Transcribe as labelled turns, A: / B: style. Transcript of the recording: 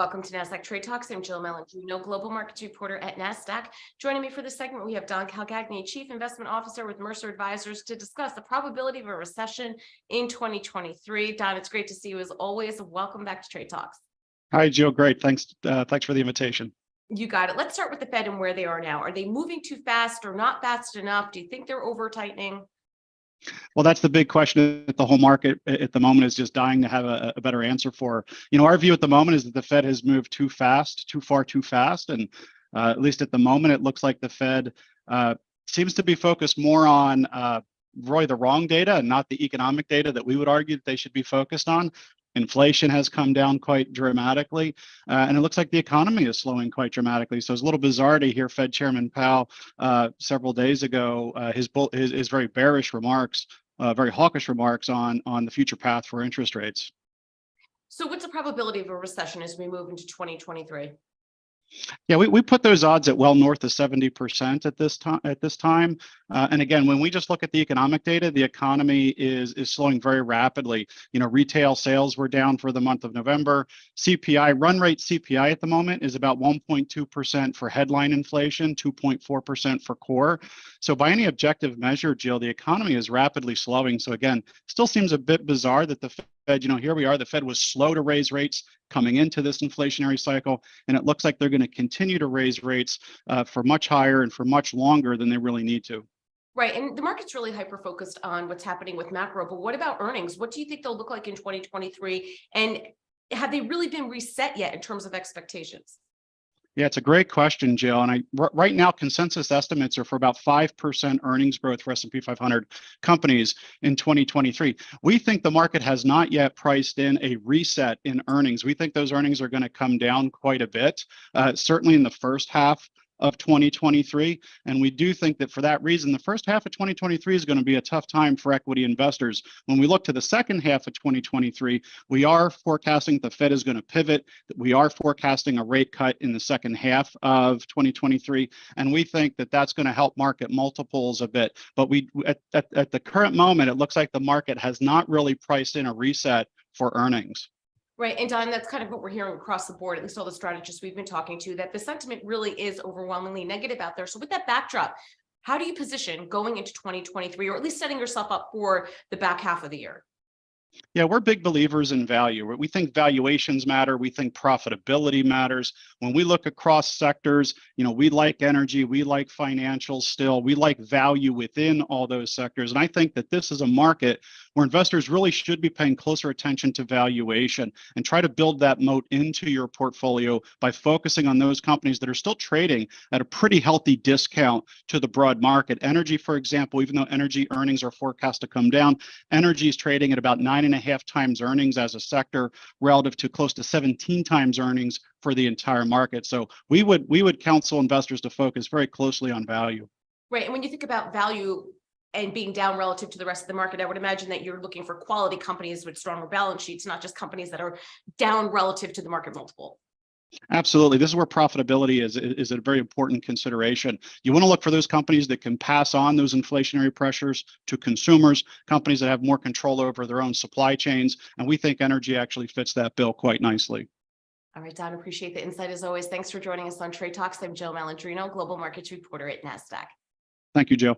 A: Welcome to Nasdaq Trade Talks. I'm Jill Malandrino, Global Markets Reporter at Nasdaq. Joining me for this segment, we have Calcagni, Chief Investment Officer with Mercer Advisors, to discuss the probability of a recession in 2023. Don, it's great to see you as always. Welcome back to Trade Talks.
B: Hi, Jill. Great. Thanks. Thanks for the invitation.
A: You got it. Let's start with the Fed and where they are now. Are they moving too fast or not fast enough? Do you think they're over tightening?
B: Well, that's the big question that the whole market at the moment is just dying to have a better answer for. Our view at the moment is that the Fed has moved too fast, too far, too fast. And at least at the moment, it looks like the Fed seems to be focused more on really the wrong data and not the economic data that we would argue that they should be focused on. Inflation has come down quite dramatically, and it looks like the economy is slowing quite dramatically. So it's a little bizarre to hear Fed Chairman Powell several days ago his very bearish remarks, very hawkish remarks on the future path for interest rates.
A: So what's the probability of a recession as we move into 2023?
B: Yeah, we put those odds at well north of 70% at this time. And again, when we just look at the economic data, the economy is slowing very rapidly. Retail sales were down for the month of November. CPI, run rate CPI at the moment is about 1.2% for headline inflation, 2.4% for core. So by any objective measure, Jill, the economy is rapidly slowing. So again, still seems a bit bizarre that the Fed, here we are, the Fed was slow to raise rates coming into this inflationary cycle, and it looks like they're going to continue to raise rates for much higher and for much longer than they really need to.
A: Right, and the market's really hyper-focused on what's happening with macro, but what about earnings? What do you think they'll look like in 2023? And have they really been reset yet in terms of expectations?
B: Yeah, it's a great question, Jill. And right now, consensus estimates are for about 5% earnings growth for S&P 500 companies in 2023. We think the market has not yet priced in a reset in earnings. We think those earnings are going to come down quite a bit, certainly in the first half of 2023. And we do think that for that reason, the first half of 2023 is going to be a tough time for equity investors. When we look to the second half of 2023, we are forecasting the Fed is going to pivot. We are forecasting a rate cut in the second half of 2023. And we think that that's going to help market multiples a bit. But at the current moment, it looks like the market has not really priced in a reset for earnings.
A: Right. And Don, that's kind of what we're hearing across the board, at least all the strategists we've been talking to, that the sentiment really is overwhelmingly negative out there. So with that backdrop, how do you position going into 2023, or at least setting yourself up for the back half of the year?
B: Yeah, we're big believers in value. We think valuations matter. We think profitability matters. When we look across sectors, we like energy, we like financials still, we like value within all those sectors. And I think that this is a market where investors really should be paying closer attention to valuation and try to build that moat into your portfolio by focusing on those companies that are still trading at a pretty healthy discount to the broad market. Energy, for example, even though energy earnings are forecast to come down, energy is trading at about 9.5 times earnings as a sector relative to close to 17 times earnings for the entire market. So we would counsel investors to focus very closely on value.
A: Right. And when you think about value and being down relative to the rest of the market, I would imagine that you're looking for quality companies with stronger balance sheets, not just companies that are down relative to the market multiple.
B: Absolutely. This is where profitability is a very important consideration. You want to look for those companies that can pass on those inflationary pressures to consumers, companies that have more control over their own supply chains. And we think energy actually fits that bill quite nicely.
A: All right, Don, appreciate the insight as always. Thanks for joining us on Trade Talks. I'm Jill Malandrino, Global Markets Reporter at Nasdaq.
B: Thank you, Jill.